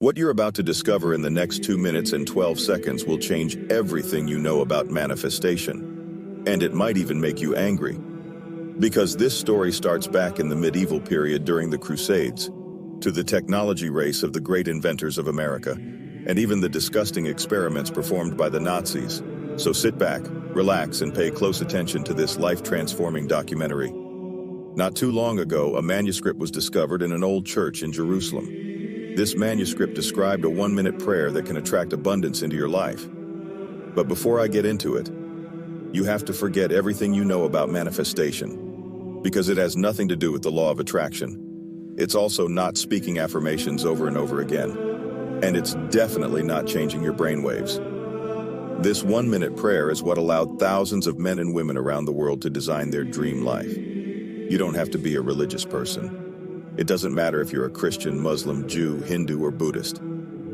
What you're about to discover in the next 2 minutes and 12 seconds will change everything you know about manifestation. And it might even make you angry. Because this story starts back in the medieval period during the Crusades, to the technology race of the great inventors of America, and even the disgusting experiments performed by the Nazis. So sit back, relax, and pay close attention to this life-transforming documentary. Not too long ago, a manuscript was discovered in an old church in Jerusalem. This manuscript described a 1-minute prayer that can attract abundance into your life. But before I get into it, you have to forget everything you know about manifestation, because it has nothing to do with the law of attraction. It's also not speaking affirmations over and over again. And it's definitely not changing your brainwaves. This 1-minute prayer is what allowed thousands of men and women around the world to design their dream life. You don't have to be a religious person. It doesn't matter if you're a Christian, Muslim, Jew, Hindu, or Buddhist.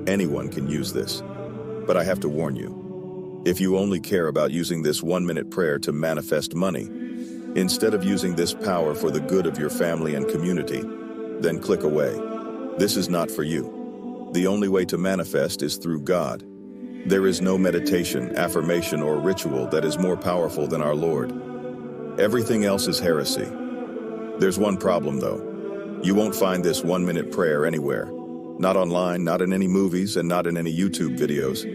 Anyone can use this. But I have to warn you, if you only care about using this 1-minute prayer to manifest money, instead of using this power for the good of your family and community, then click away. This is not for you. The only way to manifest is through God. There is no meditation, affirmation, or ritual that is more powerful than our Lord. Everything else is heresy. There's one problem, though. You won't find this 1-minute prayer anywhere. Not online, not in any movies, and not in any YouTube videos.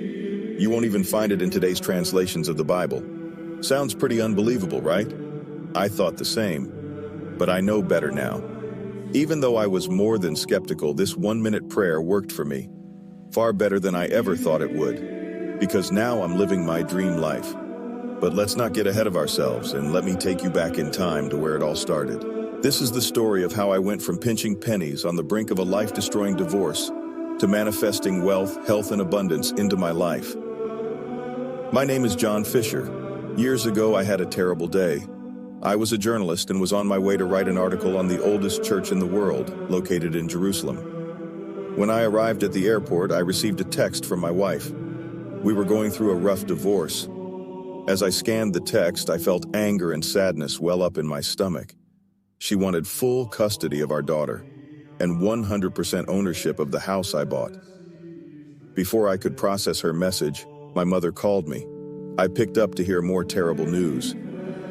You won't even find it in today's translations of the Bible. Sounds pretty unbelievable, right? I thought the same. But I know better now. Even though I was more than skeptical, this 1-minute prayer worked for me. Far better than I ever thought it would. Because now I'm living my dream life. But let's not get ahead of ourselves, and let me take you back in time to where it all started. This is the story of how I went from pinching pennies on the brink of a life-destroying divorce to manifesting wealth, health, and abundance into my life. My name is John Fisher. Years ago, I had a terrible day. I was a journalist and was on my way to write an article on the oldest church in the world, located in Jerusalem. When I arrived at the airport, I received a text from my wife. We were going through a rough divorce. As I scanned the text, I felt anger and sadness well up in my stomach. She wanted full custody of our daughter and 100% ownership of the house I bought. Before I could process her message, my mother called me. I picked up to hear more terrible news.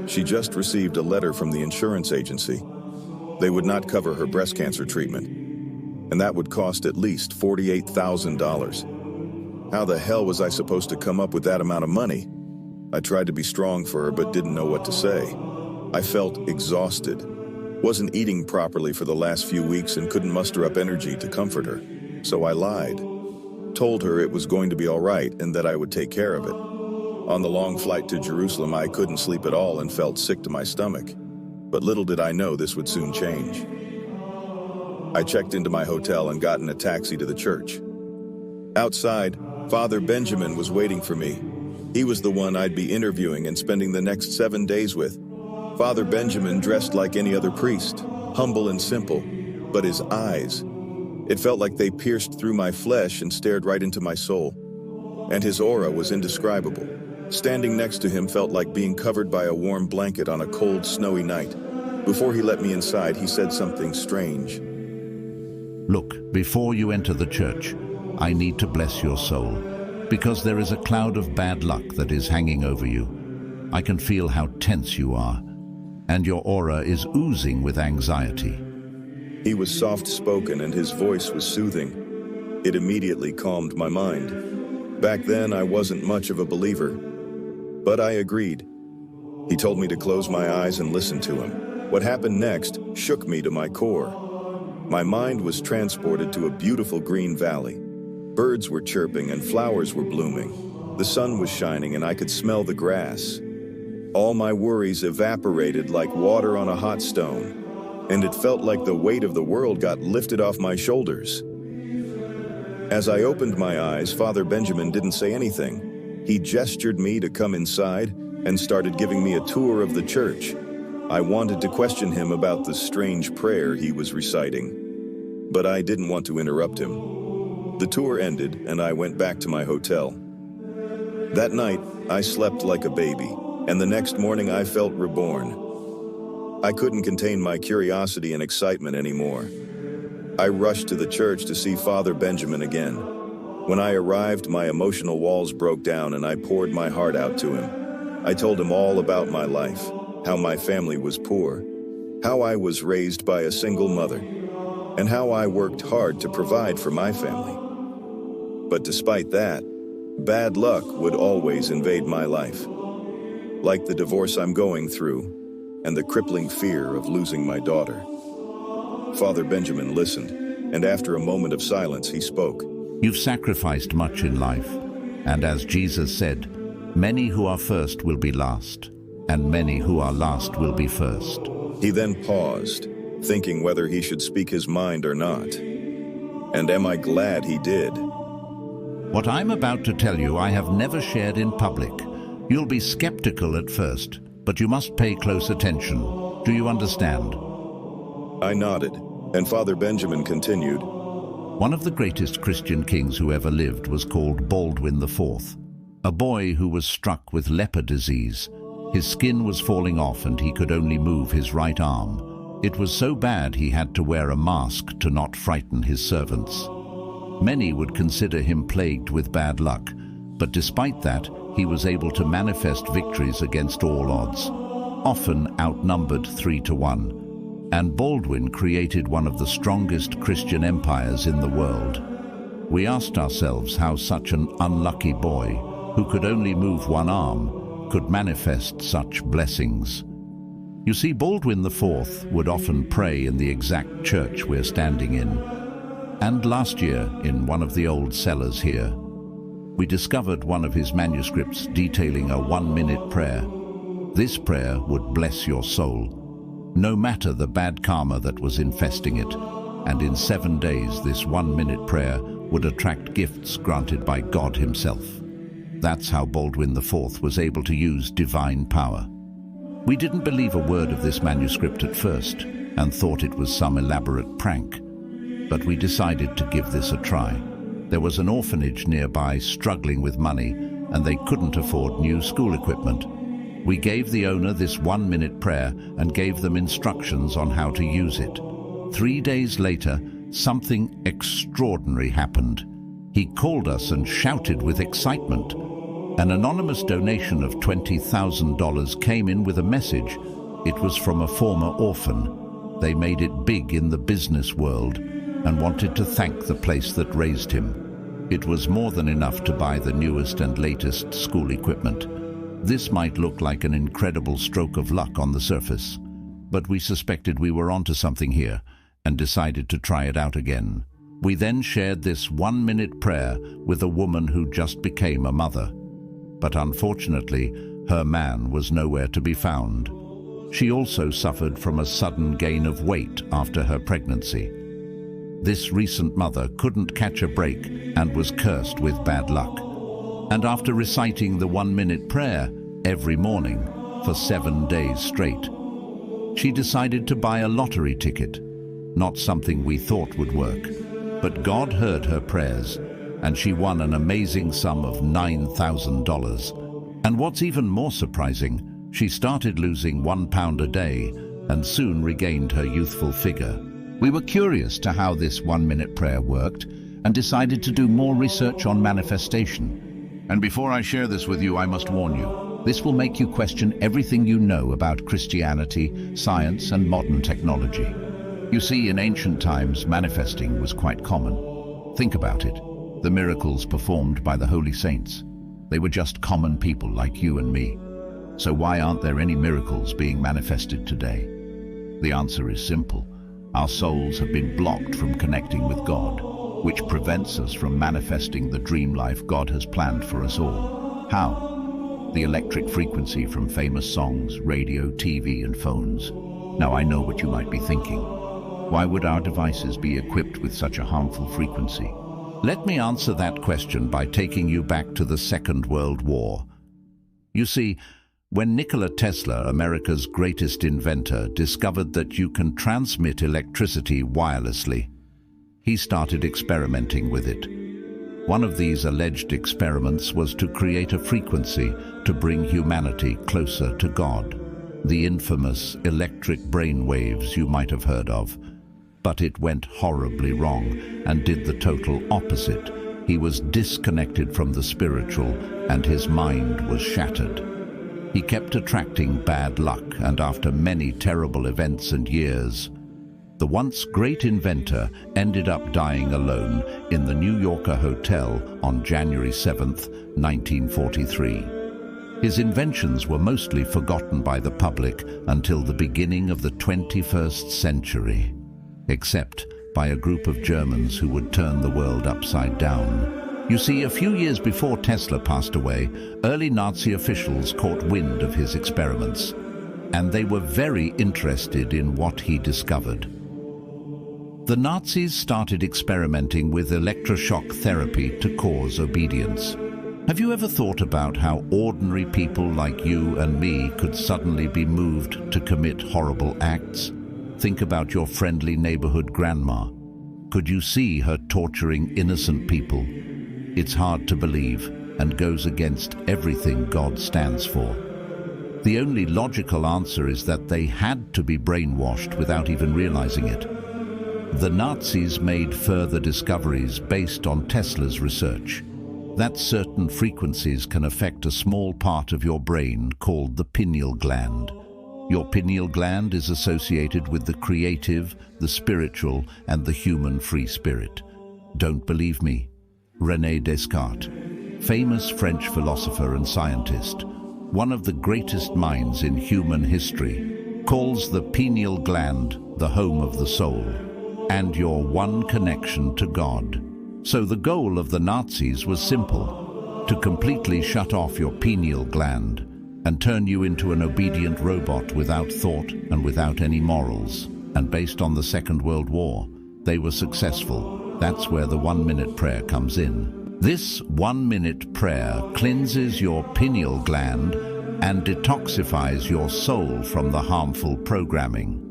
She just received a letter from the insurance agency. They would not cover her breast cancer treatment, and that would cost at least $48,000. How the hell was I supposed to come up with that amount of money? I tried to be strong for her, but didn't know what to say. I felt exhausted. Wasn't eating properly for the last few weeks and couldn't muster up energy to comfort her. So I lied. Told her it was going to be all right and that I would take care of it. On the long flight to Jerusalem, I couldn't sleep at all and felt sick to my stomach. But little did I know this would soon change. I checked into my hotel and got in a taxi to the church. Outside, Father Benjamin was waiting for me. He was the one I'd be interviewing and spending the next 7 days with. Father Benjamin dressed like any other priest, humble and simple, but his eyes, it felt like they pierced through my flesh and stared right into my soul. And his aura was indescribable. Standing next to him felt like being covered by a warm blanket on a cold, snowy night. Before he let me inside, he said something strange. Look, before you enter the church, I need to bless your soul, because there is a cloud of bad luck that is hanging over you. I can feel how tense you are, and your aura is oozing with anxiety. He was soft-spoken and his voice was soothing. It immediately calmed my mind. Back then, I wasn't much of a believer, but I agreed. He told me to close my eyes and listen to him. What happened next shook me to my core. My mind was transported to a beautiful green valley. Birds were chirping and flowers were blooming. The sun was shining and I could smell the grass. All my worries evaporated like water on a hot stone, and it felt like the weight of the world got lifted off my shoulders. As I opened my eyes, Father Benjamin didn't say anything. He gestured me to come inside and started giving me a tour of the church. I wanted to question him about the strange prayer he was reciting, but I didn't want to interrupt him. The tour ended and I went back to my hotel. That night, I slept like a baby, and the next morning I felt reborn. I couldn't contain my curiosity and excitement anymore. I rushed to the church to see Father Benjamin again. When I arrived, my emotional walls broke down and I poured my heart out to him. I told him all about my life, how my family was poor, how I was raised by a single mother, and how I worked hard to provide for my family. But despite that, bad luck would always invade my life. Like the divorce I'm going through, and the crippling fear of losing my daughter. Father Benjamin listened, and after a moment of silence, he spoke. You've sacrificed much in life, and as Jesus said, many who are first will be last, and many who are last will be first. He then paused, thinking whether he should speak his mind or not. And am I glad he did? What I'm about to tell you I have never shared in public. You'll be skeptical at first, but you must pay close attention. Do you understand? I nodded, and Father Benjamin continued. One of the greatest Christian kings who ever lived was called Baldwin IV, a boy who was struck with leper disease. His skin was falling off and he could only move his right arm. It was so bad he had to wear a mask to not frighten his servants. Many would consider him plagued with bad luck, but despite that, he was able to manifest victories against all odds, often outnumbered 3-1. And Baldwin created one of the strongest Christian empires in the world. We asked ourselves how such an unlucky boy, who could only move one arm, could manifest such blessings. You see, Baldwin IV would often pray in the exact church we're standing in. And last year, in one of the old cellars here, we discovered one of his manuscripts detailing a 1-minute prayer. This prayer would bless your soul, no matter the bad karma that was infesting it, and in 7 days this 1-minute prayer would attract gifts granted by God himself. That's how Baldwin IV was able to use divine power. We didn't believe a word of this manuscript at first, and thought it was some elaborate prank. But we decided to give this a try. There was an orphanage nearby struggling with money, and they couldn't afford new school equipment. We gave the owner this 1-minute prayer and gave them instructions on how to use it. 3 days later, something extraordinary happened. He called us and shouted with excitement. An anonymous donation of $20,000 came in with a message. It was from a former orphan. They made it big in the business world and wanted to thank the place that raised him. It was more than enough to buy the newest and latest school equipment. This might look like an incredible stroke of luck on the surface, but we suspected we were onto something here and decided to try it out again. We then shared this 1-minute prayer with a woman who just became a mother. But unfortunately, her man was nowhere to be found. She also suffered from a sudden gain of weight after her pregnancy. This recent mother couldn't catch a break and was cursed with bad luck. And after reciting the 1-minute prayer every morning for 7 days straight, she decided to buy a lottery ticket. Not something we thought would work, but God heard her prayers, and she won an amazing sum of $9,000. And what's even more surprising, she started losing £1 a day and soon regained her youthful figure. We were curious to how this 1-minute prayer worked and decided to do more research on manifestation. And before I share this with you, I must warn you, this will make you question everything you know about Christianity, science, and modern technology. You see, in ancient times, manifesting was quite common. Think about it. The miracles performed by the holy saints. They were just common people like you and me. So why aren't there any miracles being manifested today? The answer is simple. Our souls have been blocked from connecting with God, which prevents us from manifesting the dream life God has planned for us all. How? The electric frequency from famous songs, radio, TV, and phones. Now I know what you might be thinking. Why would our devices be equipped with such a harmful frequency? Let me answer that question by taking you back to the Second World War. You see, when Nikola Tesla, America's greatest inventor, discovered that you can transmit electricity wirelessly, he started experimenting with it. One of these alleged experiments was to create a frequency to bring humanity closer to God. The infamous electric brain waves you might have heard of. But it went horribly wrong and did the total opposite. He was disconnected from the spiritual and his mind was shattered. He kept attracting bad luck, and after many terrible events and years, the once great inventor ended up dying alone in the New Yorker hotel on January 7th, 1943. His inventions were mostly forgotten by the public until the beginning of the 21st century, except by a group of Germans who would turn the world upside down. You see, a few years before Tesla passed away, early Nazi officials caught wind of his experiments, and they were very interested in what he discovered. The Nazis started experimenting with electroshock therapy to cause obedience. Have you ever thought about how ordinary people like you and me could suddenly be moved to commit horrible acts? Think about your friendly neighborhood grandma. Could you see her torturing innocent people? It's hard to believe and goes against everything God stands for. The only logical answer is that they had to be brainwashed without even realizing it. The Nazis made further discoveries based on Tesla's research, that certain frequencies can affect a small part of your brain called the pineal gland. Your pineal gland is associated with the creative, the spiritual, and the human free spirit. Don't believe me? René Descartes, famous French philosopher and scientist, one of the greatest minds in human history, calls the pineal gland the home of the soul and your one connection to God. So the goal of the Nazis was simple: to completely shut off your pineal gland and turn you into an obedient robot without thought and without any morals. And based on the Second World War, they were successful. That's where the 1-minute prayer comes in. This 1-minute prayer cleanses your pineal gland and detoxifies your soul from the harmful programming.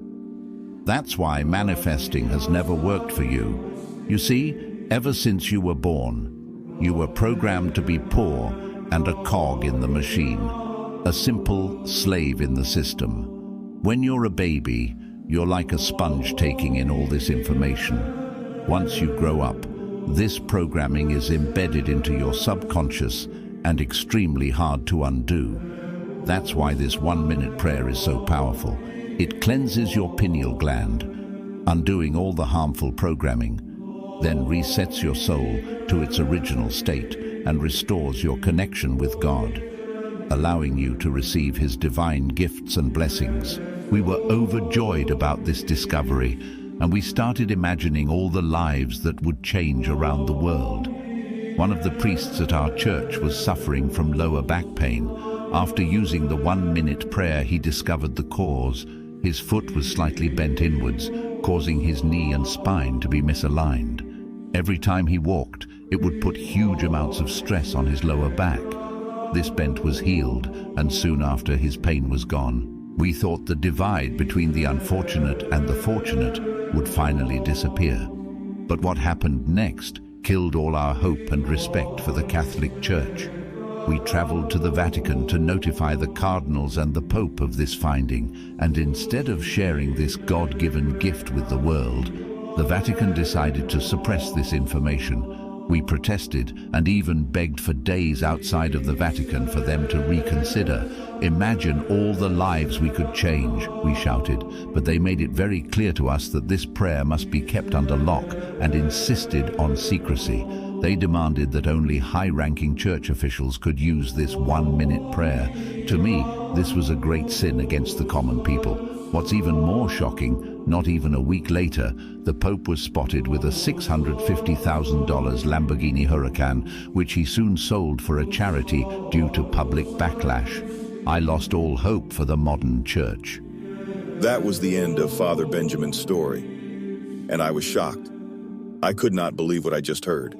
That's why manifesting has never worked for you. You see, ever since you were born, you were programmed to be poor and a cog in the machine, a simple slave in the system. When you're a baby, you're like a sponge taking in all this information. Once you grow up, this programming is embedded into your subconscious and extremely hard to undo. That's why this 1-minute prayer is so powerful. It cleanses your pineal gland, undoing all the harmful programming, then resets your soul to its original state and restores your connection with God, allowing you to receive His divine gifts and blessings. We were overjoyed about this discovery, and we started imagining all the lives that would change around the world. One of the priests at our church was suffering from lower back pain. After using the 1-minute prayer, he discovered the cause. His foot was slightly bent inwards, causing his knee and spine to be misaligned. Every time he walked, it would put huge amounts of stress on his lower back. This bent was healed, and soon after his pain was gone. We thought the divide between the unfortunate and the fortunate would finally disappear. But what happened next killed all our hope and respect for the Catholic Church. We traveled to the Vatican to notify the cardinals and the Pope of this finding, and instead of sharing this God-given gift with the world, the Vatican decided to suppress this information. We protested and even begged for days outside of the Vatican for them to reconsider. Imagine all the lives we could change, we shouted, but they made it very clear to us that this prayer must be kept under lock and insisted on secrecy. They demanded that only high-ranking church officials could use this 1-minute prayer. To me, this was a great sin against the common people. What's even more shocking, not even a week later, the Pope was spotted with a $650,000 Lamborghini Huracan, which he soon sold for a charity due to public backlash. I lost all hope for the modern church. That was the end of Father Benjamin's story, and I was shocked. I could not believe what I just heard.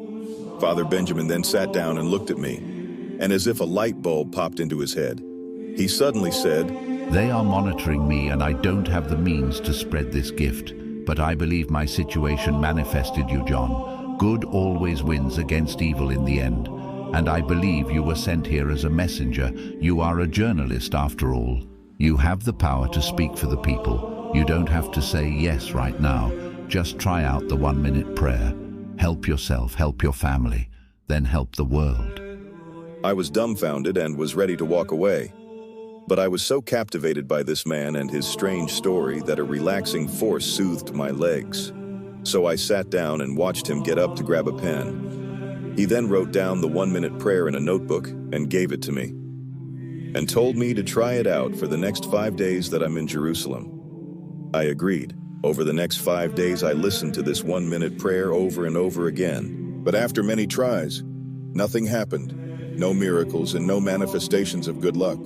Father Benjamin then sat down and looked at me, and as if a light bulb popped into his head, he suddenly said, "They are monitoring me and I don't have the means to spread this gift, but I believe my situation manifested you, John. Good always wins against evil in the end, and I believe you were sent here as a messenger. You are a journalist after all. You have the power to speak for the people. You don't have to say yes right now. Just try out the 1-minute prayer. Help yourself, help your family, then help the world. I was dumbfounded and was ready to walk away. But I was so captivated by this man and his strange story that a relaxing force soothed my legs. So I sat down and watched him get up to grab a pen. He then wrote down the 1-minute prayer in a notebook and gave it to me, and told me to try it out for the next 5 days that I'm in Jerusalem. I agreed. Over the next 5 days, I listened to this 1-minute prayer over and over again. But after many tries, nothing happened. No miracles and no manifestations of good luck.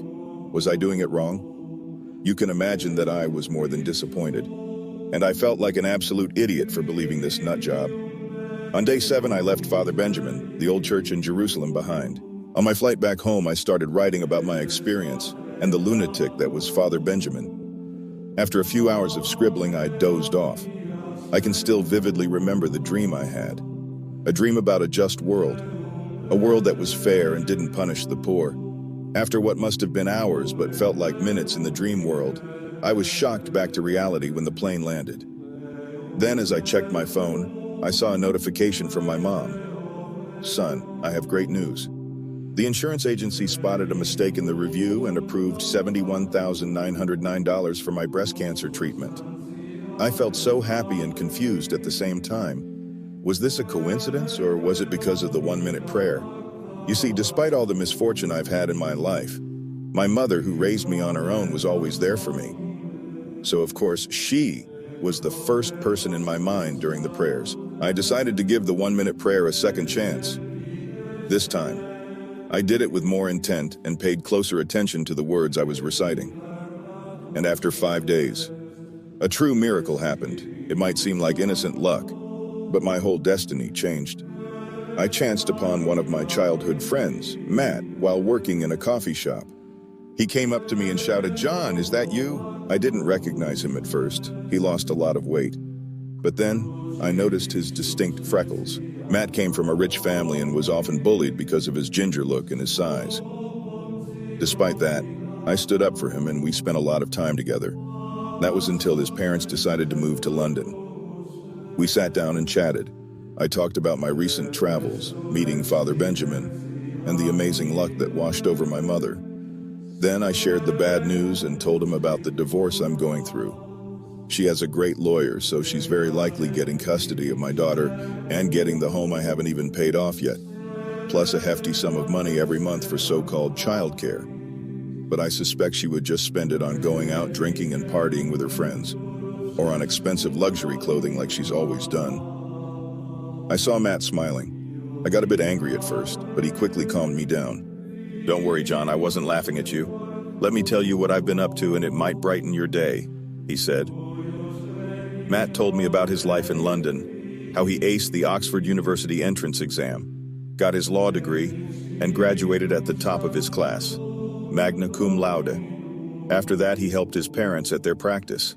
Was I doing it wrong? You can imagine that I was more than disappointed. And I felt like an absolute idiot for believing this nut job. On day 7, I left Father Benjamin, the old church in Jerusalem, behind. On my flight back home, I started writing about my experience and the lunatic that was Father Benjamin. After a few hours of scribbling, I dozed off. I can still vividly remember the dream I had. A dream about a just world. A world that was fair and didn't punish the poor. After what must have been hours but felt like minutes in the dream world, I was shocked back to reality when the plane landed. Then, as I checked my phone, I saw a notification from my mom. "Son, I have great news. The insurance agency spotted a mistake in the review and approved $71,909 for my breast cancer treatment." I felt so happy and confused at the same time. Was this a coincidence, or was it because of the 1-minute prayer? You see, despite all the misfortune I've had in my life, my mother, who raised me on her own, was always there for me. So of course, she was the first person in my mind during the prayers. I decided to give the 1-minute prayer a second chance. This time, I did it with more intent and paid closer attention to the words I was reciting. And after 5 days, a true miracle happened. It might seem like innocent luck, but my whole destiny changed. I chanced upon one of my childhood friends, Matt, while working in a coffee shop. He came up to me and shouted, "John, is that you?" I didn't recognize him at first. He lost a lot of weight. But then I noticed his distinct freckles. Matt came from a rich family and was often bullied because of his ginger look and his size. Despite that, I stood up for him and we spent a lot of time together. That was until his parents decided to move to London. We sat down and chatted. I talked about my recent travels, meeting Father Benjamin, and the amazing luck that washed over my mother. Then I shared the bad news and told him about the divorce I'm going through. She has a great lawyer, so she's very likely getting custody of my daughter and getting the home I haven't even paid off yet, plus a hefty sum of money every month for so-called childcare. But I suspect she would just spend it on going out drinking and partying with her friends, or on expensive luxury clothing like she's always done. I saw Matt smiling. I got a bit angry at first, but he quickly calmed me down. "Don't worry, John, I wasn't laughing at you. Let me tell you what I've been up to and it might brighten your day," he said. Matt told me about his life in London, how he aced the Oxford University entrance exam, got his law degree, and graduated at the top of his class, magna cum laude. After that, he helped his parents at their practice.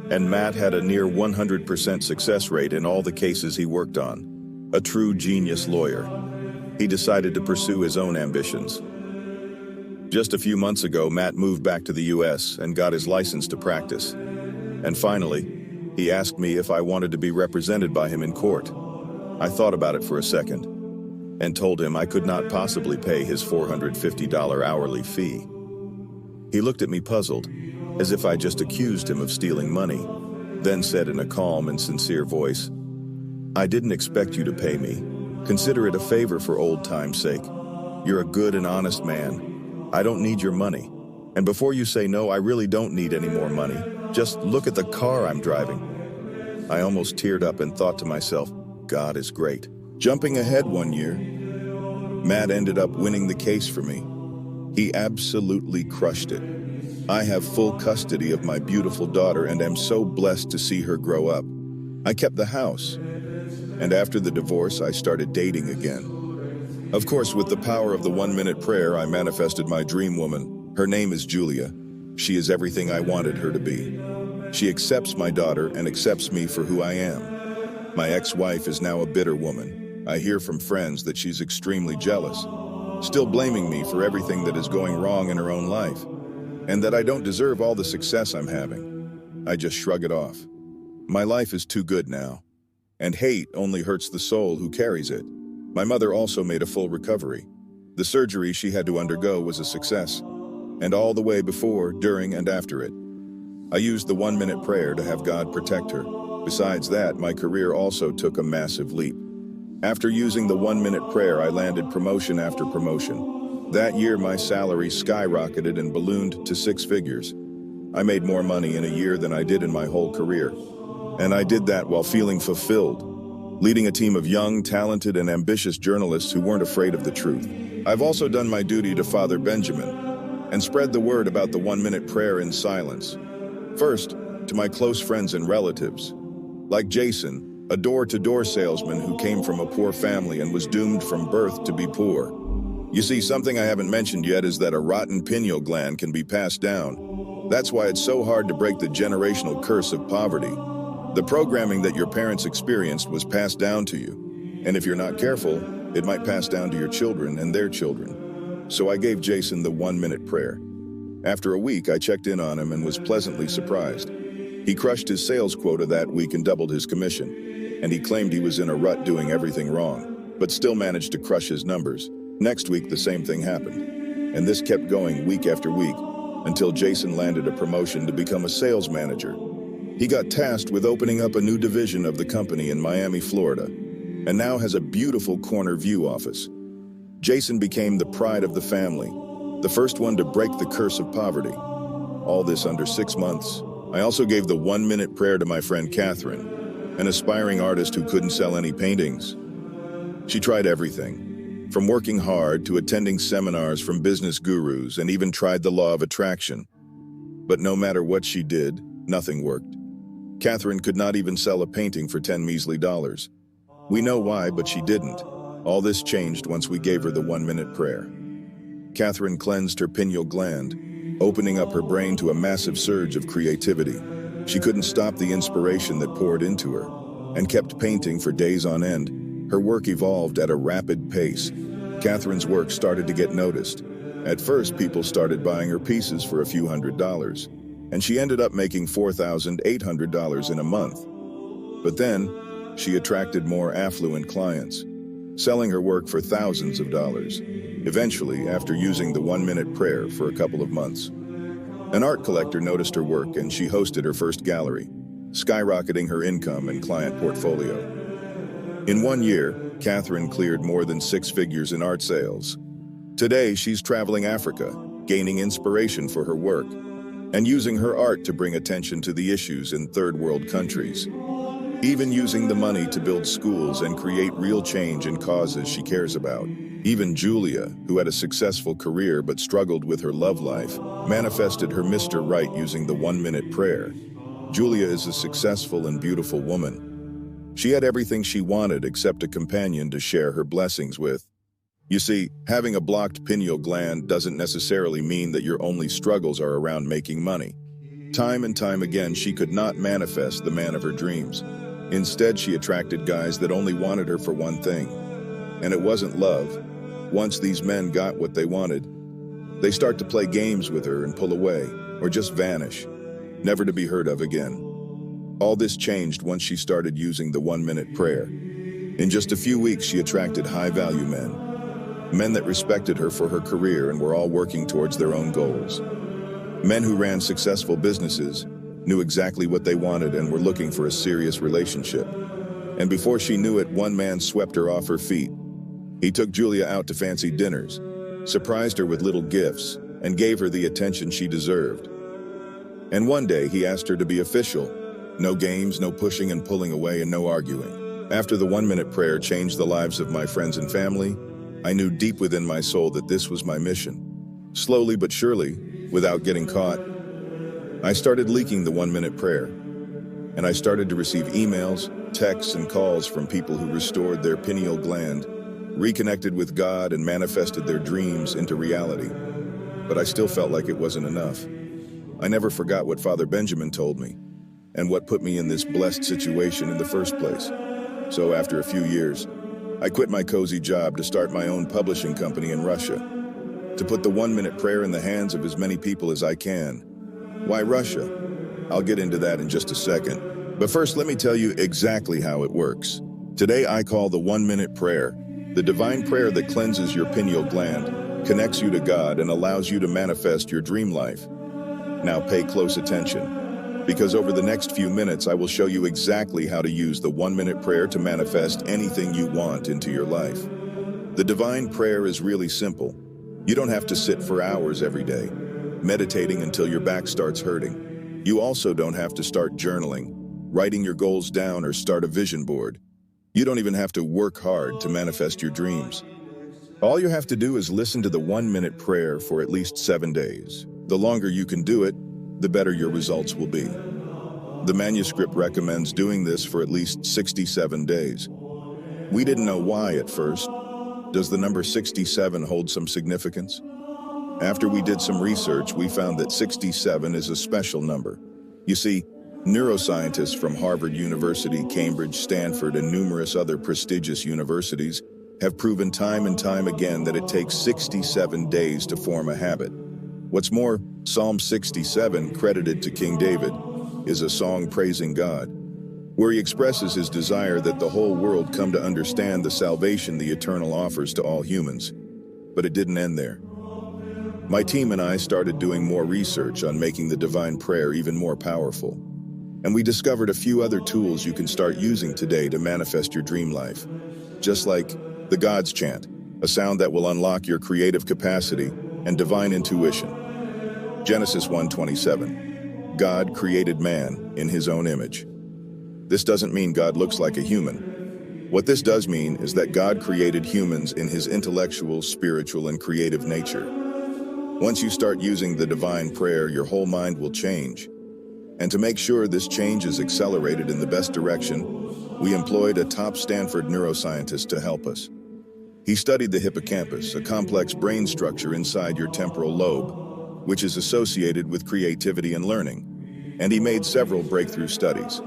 And Matt had a near 100% success rate in all the cases he worked on. A true genius lawyer. He decided to pursue his own ambitions. Just a few months ago, Matt moved back to the US and got his license to practice. And finally, he asked me if I wanted to be represented by him in court. I thought about it for a second and told him I could not possibly pay his $450 hourly fee. He looked at me puzzled, as if I just accused him of stealing money, then said in a calm and sincere voice, "I didn't expect you to pay me. Consider it a favor for old time's sake. You're a good and honest man. I don't need your money. And before you say no, I really don't need any more money. Just look at the car I'm driving." I almost teared up and thought to myself, God is great. Jumping ahead 1 year, Matt ended up winning the case for me. He absolutely crushed it. I have full custody of my beautiful daughter and am so blessed to see her grow up. I kept the house. And after the divorce, I started dating again. Of course, with the power of the 1-minute prayer, I manifested my dream woman. Her name is Julia. She is everything I wanted her to be. She accepts my daughter and accepts me for who I am. My ex-wife is now a bitter woman. I hear from friends that she's extremely jealous, still blaming me for everything that is going wrong in her own life, and that I don't deserve all the success I'm having. I just shrug it off. My life is too good now. And hate only hurts the soul who carries it. My mother also made a full recovery. The surgery she had to undergo was a success. And all the way before, during, and after it. I used the 1-minute prayer to have God protect her. Besides that, my career also took a massive leap. After using the 1-minute prayer, I landed promotion after promotion. That year, my salary skyrocketed and ballooned to 6 figures. I made more money in a year than I did in my whole career. And I did that while feeling fulfilled, leading a team of young, talented, and ambitious journalists who weren't afraid of the truth. I've also done my duty to Father Benjamin and spread the word about the 1-minute prayer in silence. First, to my close friends and relatives, like Jason, a door-to-door salesman who came from a poor family and was doomed from birth to be poor. You see, something I haven't mentioned yet is that a rotten pineal gland can be passed down. That's why it's so hard to break the generational curse of poverty. The programming that your parents experienced was passed down to you. And if you're not careful, it might pass down to your children and their children. So I gave Jason the 1-minute prayer. After a week, I checked in on him and was pleasantly surprised. He crushed his sales quota that week and doubled his commission. And he claimed he was in a rut doing everything wrong, but still managed to crush his numbers. Next week, the same thing happened. And this kept going week after week until Jason landed a promotion to become a sales manager. He got tasked with opening up a new division of the company in Miami, Florida, and now has a beautiful corner view office. Jason became the pride of the family, the first one to break the curse of poverty. All this under 6 months. I also gave the 1-minute prayer to my friend Catherine, an aspiring artist who couldn't sell any paintings. She tried everything, from working hard to attending seminars from business gurus and even tried the law of attraction. But no matter what she did, nothing worked. Catherine could not even sell a painting for $10 measly. We know why, but she didn't. All this changed once we gave her the 1-minute prayer. Catherine cleansed her pineal gland, opening up her brain to a massive surge of creativity. She couldn't stop the inspiration that poured into her, and kept painting for days on end. Her work evolved at a rapid pace. Catherine's work started to get noticed. At first, people started buying her pieces for a few $100s. And she ended up making $4,800 in a month. But then, she attracted more affluent clients, selling her work for thousands of dollars. Eventually, after using the 1-minute prayer for a couple of months, an art collector noticed her work and she hosted her first gallery, skyrocketing her income and client portfolio. In 1 year, Catherine cleared more than 6 figures in art sales. Today, she's traveling Africa, gaining inspiration for her work, and using her art to bring attention to the issues in third-world countries. Even using the money to build schools and create real change in causes she cares about. Even Julia, who had a successful career but struggled with her love life, manifested her Mr. Right using the 1-minute prayer. Julia is a successful and beautiful woman. She had everything she wanted except a companion to share her blessings with. You see, having a blocked pineal gland doesn't necessarily mean that your only struggles are around making money. Time and time again, she could not manifest the man of her dreams. Instead, she attracted guys that only wanted her for one thing. And it wasn't love. Once these men got what they wanted, they start to play games with her and pull away, or just vanish, never to be heard of again. All this changed once she started using the 1-minute prayer. In just a few weeks, she attracted high-value men that respected her for her career and were all working towards their own goals. Men who ran successful businesses, knew exactly what they wanted and were looking for a serious relationship. And before she knew it, one man swept her off her feet. He took Julia out to fancy dinners, surprised her with little gifts, and gave her the attention she deserved. And one day he asked her to be official. No games, no pushing and pulling away, and no arguing. After the 1-minute prayer changed the lives of my friends and family, I knew deep within my soul that this was my mission. Slowly but surely, without getting caught, I started leaking the 1-minute prayer. And I started to receive emails, texts, and calls from people who restored their pineal gland, reconnected with God, and manifested their dreams into reality. But I still felt like it wasn't enough. I never forgot what Father Benjamin told me, and what put me in this blessed situation in the first place. So after a few years, I quit my cozy job to start my own publishing company in Russia, to put the 1-minute prayer in the hands of as many people as I can. Why Russia? I'll get into that in just a second. But first, let me tell you exactly how it works. Today, I call the 1-minute prayer, the divine prayer that cleanses your pineal gland, connects you to God, and allows you to manifest your dream life. Now pay close attention, because over the next few minutes, I will show you exactly how to use the 1-minute prayer to manifest anything you want into your life. The divine prayer is really simple. You don't have to sit for hours every day, meditating until your back starts hurting. You also don't have to start journaling, writing your goals down, or start a vision board. You don't even have to work hard to manifest your dreams. All you have to do is listen to the 1-minute prayer for at least 7 days. The longer you can do it, the better your results will be. The Manuscript recommends doing this for at least 67 days. We didn't know why at first. Does the number 67 hold some significance? After we did some research, we found that 67 is a special number. You see, neuroscientists from Harvard University, Cambridge, Stanford, and numerous other prestigious universities have proven time and time again that it takes 67 days to form a habit. What's more, Psalm 67, credited to King David, is a song praising God, where he expresses his desire that the whole world come to understand the salvation the Eternal offers to all humans. But it didn't end there. My team and I started doing more research on making the divine prayer even more powerful. And we discovered a few other tools you can start using today to manifest your dream life. Just like the God's chant, a sound that will unlock your creative capacity and divine intuition. Genesis 1:27. God created man in his own image. This doesn't mean God looks like a human. What this does mean is that God created humans in his intellectual, spiritual, and creative nature. Once you start using the divine prayer, your whole mind will change. And to make sure this change is accelerated in the best direction, we employed a top Stanford neuroscientist to help us. He studied the hippocampus, a complex brain structure inside your temporal lobe, which is associated with creativity and learning. And he made several breakthrough studies.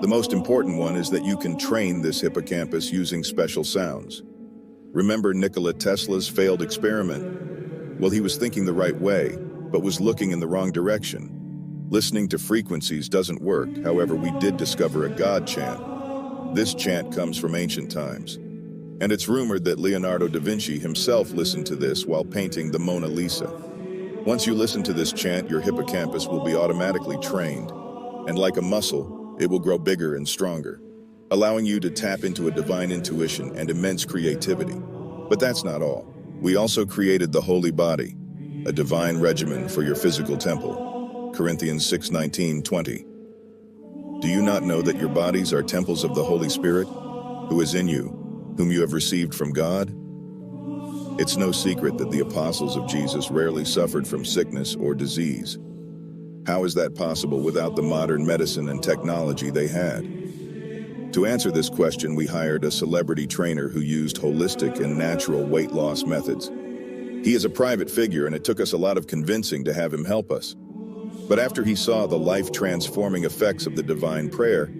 The most important one is that you can train this hippocampus using special sounds. Remember Nikola Tesla's failed experiment? Well, he was thinking the right way, but was looking in the wrong direction. Listening to frequencies doesn't work. However, we did discover a God chant. This chant comes from ancient times. And it's rumored that Leonardo da Vinci himself listened to this while painting the Mona Lisa. Once you listen to this chant, your hippocampus will be automatically trained. And like a muscle, it will grow bigger and stronger, allowing you to tap into a divine intuition and immense creativity. But that's not all. We also created the holy body, a divine regimen for your physical temple. Corinthians 6:19-20. Do you not know that your bodies are temples of the Holy Spirit, who is in you, whom you have received from God? It's no secret that the apostles of Jesus rarely suffered from sickness or disease. How is that possible without the modern medicine and technology they had? To answer this question, we hired a celebrity trainer who used holistic and natural weight loss methods. He is a private figure, and it took us a lot of convincing to have him help us. But after he saw the life-transforming effects of the divine prayer,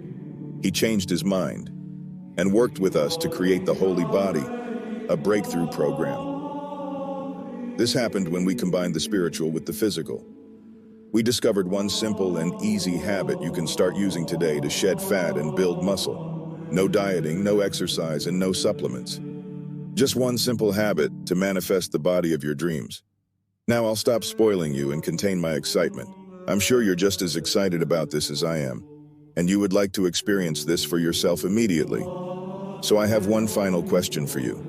he changed his mind and worked with us to create the Holy Body, a breakthrough program. This happened when we combined the spiritual with the physical. We discovered one simple and easy habit you can start using today to shed fat and build muscle. No dieting, no exercise, and no supplements. Just one simple habit to manifest the body of your dreams. Now I'll stop spoiling you and contain my excitement. I'm sure you're just as excited about this as I am, and you would like to experience this for yourself immediately. So I have one final question for you.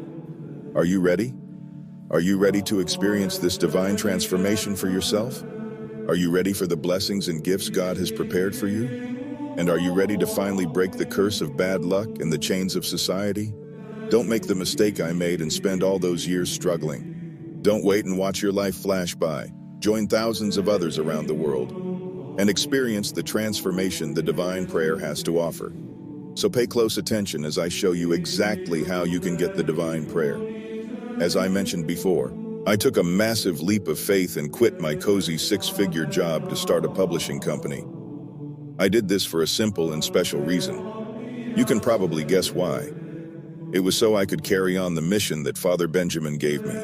Are you ready? Are you ready to experience this divine transformation for yourself? Are you ready for the blessings and gifts God has prepared for you? And are you ready to finally break the curse of bad luck and the chains of society? Don't make the mistake I made and spend all those years struggling. Don't wait and watch your life flash by. Join thousands of others around the world and experience the transformation the divine prayer has to offer. So pay close attention as I show you exactly how you can get the divine prayer. As I mentioned before, I took a massive leap of faith and quit my cozy 6-figure job to start a publishing company. I did this for a simple and special reason. You can probably guess why. It was so I could carry on the mission that Father Benjamin gave me.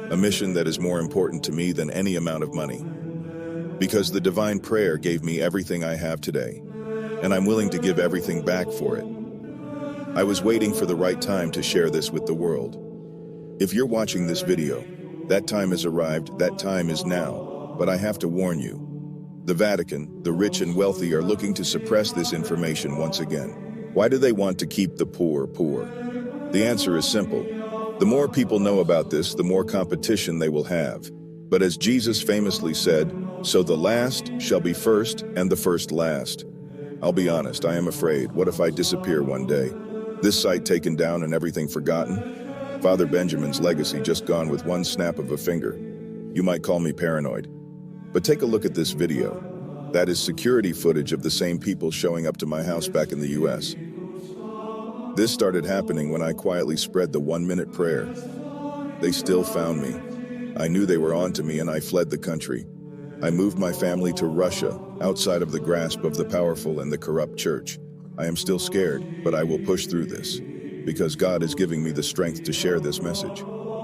A mission that is more important to me than any amount of money. Because the divine prayer gave me everything I have today. and I'm willing to give everything back for it. I was waiting for the right time to share this with the world. If you're watching this video, that time has arrived, that time is now, but I have to warn you. The Vatican, the rich and wealthy, are looking to suppress this information once again. Why do they want to keep the poor poor? The answer is simple. The more people know about this, the more competition they will have. But as Jesus famously said, so the last shall be first and the first last. I'll be honest, I am afraid. What if I disappear one day? This site taken down and everything forgotten? Father Benjamin's legacy just gone with one snap of a finger. You might call me paranoid. But take a look at this video. That is security footage of the same people showing up to my house back in the US. This started happening when I quietly spread the 1-minute prayer. They still found me. I knew they were onto me and I fled the country. I moved my family to Russia, outside of the grasp of the powerful and the corrupt church. I am still scared, but I will push through this. Because God is giving me the strength to share this message.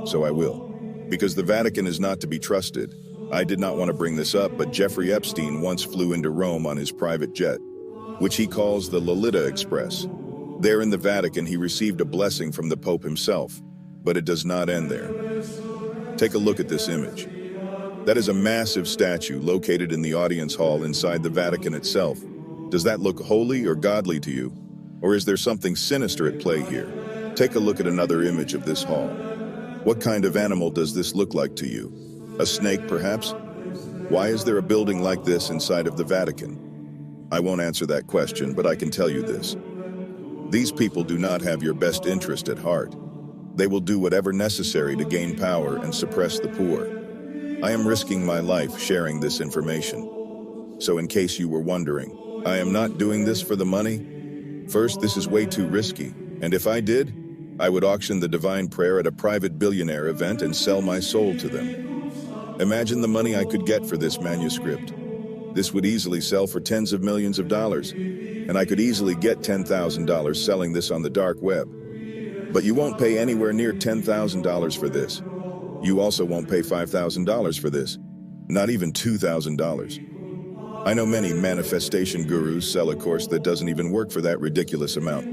So I will. Because the Vatican is not to be trusted. I did not want to bring this up, but Jeffrey Epstein once flew into Rome on his private jet, which he calls the Lolita Express. There in the Vatican, he received a blessing from the Pope himself, but it does not end there. Take a look at this image. That is a massive statue located in the audience hall inside the Vatican itself. Does that look holy or godly to you? Or is there something sinister at play here? Take a look at another image of this hall. What kind of animal does this look like to you? A snake, perhaps? Why is there a building like this inside of the Vatican? I won't answer that question, but I can tell you this. These people do not have your best interest at heart. They will do whatever necessary to gain power and suppress the poor. I am risking my life sharing this information. So in case you were wondering, I am not doing this for the money. First, this is way too risky, and if I did, I would auction the divine prayer at a private billionaire event and sell my soul to them. Imagine the money I could get for this manuscript. This would easily sell for tens of millions of dollars, and I could easily get $10,000 selling this on the dark web. But you won't pay anywhere near $10,000 for this. You also won't pay $5,000 for this, not even $2,000. I know many manifestation gurus sell a course that doesn't even work for that ridiculous amount.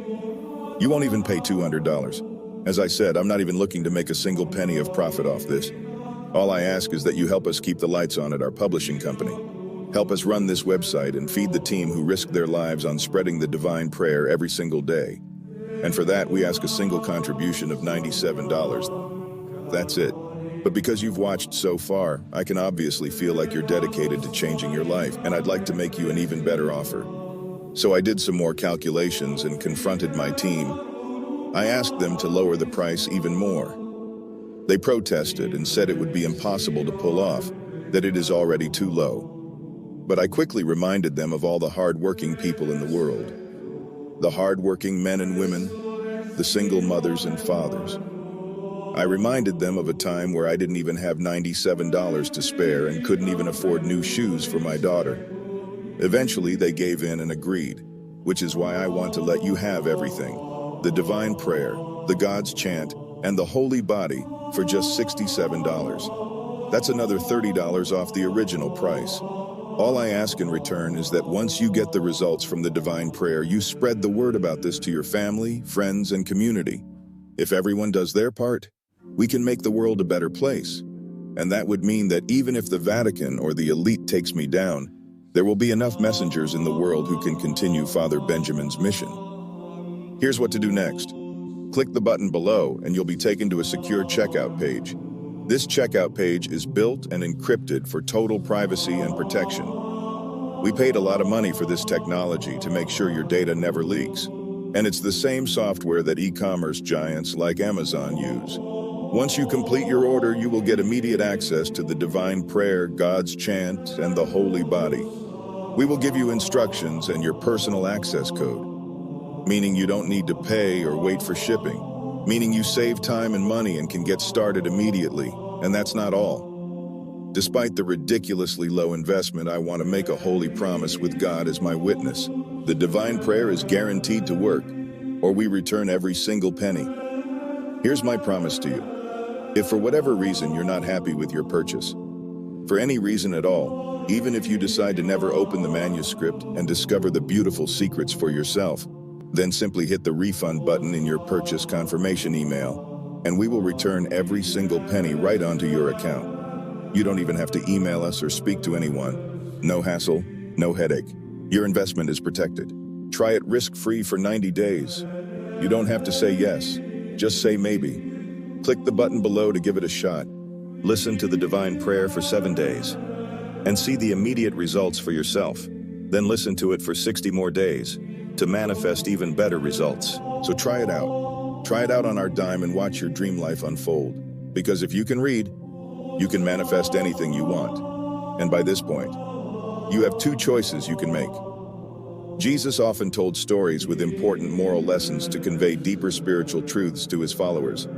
You won't even pay $200. As I said, I'm not even looking to make a single penny of profit off this. All I ask is that you help us keep the lights on at our publishing company. Help us run this website and feed the team who risk their lives on spreading the divine prayer every single day. And for that, we ask a single contribution of $97. That's it. But because you've watched so far, I can obviously feel like you're dedicated to changing your life, and I'd like to make you an even better offer. So I did some more calculations and confronted my team. I asked them to lower the price even more. They protested and said it would be impossible to pull off, that it is already too low. But I quickly reminded them of all the hard-working people in the world. The hard-working men and women, the single mothers and fathers. I reminded them of a time where I didn't even have $97 to spare and couldn't even afford new shoes for my daughter. Eventually, they gave in and agreed, which is why I want to let you have everything. The divine prayer, the God's chant, and the holy body for just $67. That's another $30 off the original price. All I ask in return is that once you get the results from the divine prayer, you spread the word about this to your family, friends, and community. If everyone does their part, we can make the world a better place. And that would mean that even if the Vatican or the elite takes me down, there will be enough messengers in the world who can continue Father Benjamin's mission. Here's what to do next. Click the button below and you'll be taken to a secure checkout page. This checkout page is built and encrypted for total privacy and protection. We paid a lot of money for this technology to make sure your data never leaks. And it's the same software that e-commerce giants like Amazon use. Once you complete your order, you will get immediate access to the divine prayer, God's chant, and the holy body. We will give you instructions and your personal access code, meaning you don't need to pay or wait for shipping, meaning you save time and money and can get started immediately. And that's not all. Despite the ridiculously low investment, I want to make a holy promise with God as my witness. The divine prayer is guaranteed to work, or we return every single penny. Here's my promise to you. If for whatever reason you're not happy with your purchase, for any reason at all, Even if you decide to never open the manuscript and discover the beautiful secrets for yourself, then simply hit the refund button in your purchase confirmation email, and we will return every single penny right onto your account. You don't even have to email us or speak to anyone. No hassle, no headache. Your investment is protected. Try it risk-free for 90 days. You don't have to say yes, just say maybe. Click the button below to give it a shot. Listen to the divine prayer for 7 days and see the immediate results for yourself. Then listen to it for 60 more days to manifest even better results. So try it out. Try it out on our dime and watch your dream life unfold. Because if you can read, you can manifest anything you want. And by this point, you have 2 choices you can make. Jesus often told stories with important moral lessons to convey deeper spiritual truths to his followers.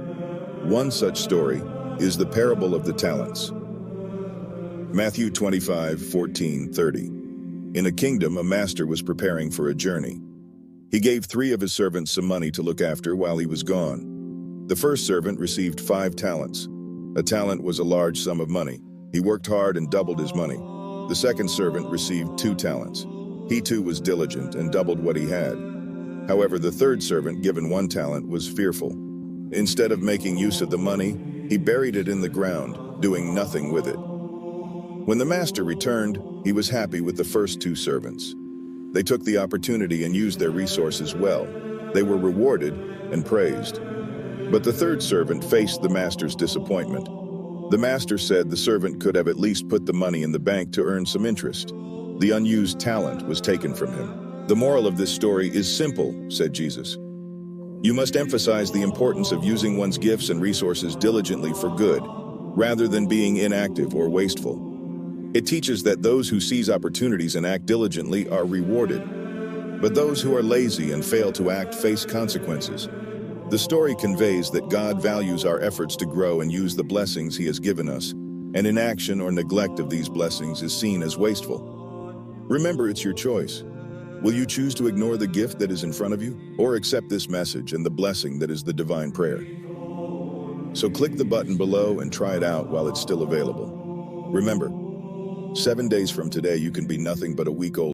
One such story is the parable of the talents. Matthew 25:14-30. In a kingdom, a master was preparing for a journey. He gave 3 of his servants some money to look after while he was gone. The first servant received 5 talents. A talent was a large sum of money. He worked hard and doubled his money. The second servant received 2 talents. He too was diligent and doubled what he had. However, the third servant, given 1 talent, was fearful. Instead of making use of the money, he buried it in the ground, doing nothing with it. When the master returned, he was happy with the first 2 servants. They took the opportunity and used their resources well. They were rewarded and praised. But the third servant faced the master's disappointment. The master said the servant could have at least put the money in the bank to earn some interest. The unused talent was taken from him. The moral of this story is simple, said Jesus. You must emphasize the importance of using one's gifts and resources diligently for good, rather than being inactive or wasteful. It teaches that those who seize opportunities and act diligently are rewarded, but those who are lazy and fail to act face consequences. The story conveys that God values our efforts to grow and use the blessings He has given us, and inaction or neglect of these blessings is seen as wasteful. Remember, it's your choice. Will you choose to ignore the gift that is in front of you, or accept this message and the blessing that is the divine prayer? So click the button below and try it out while it's still available. Remember, 7 days from today, you can be nothing but a week old.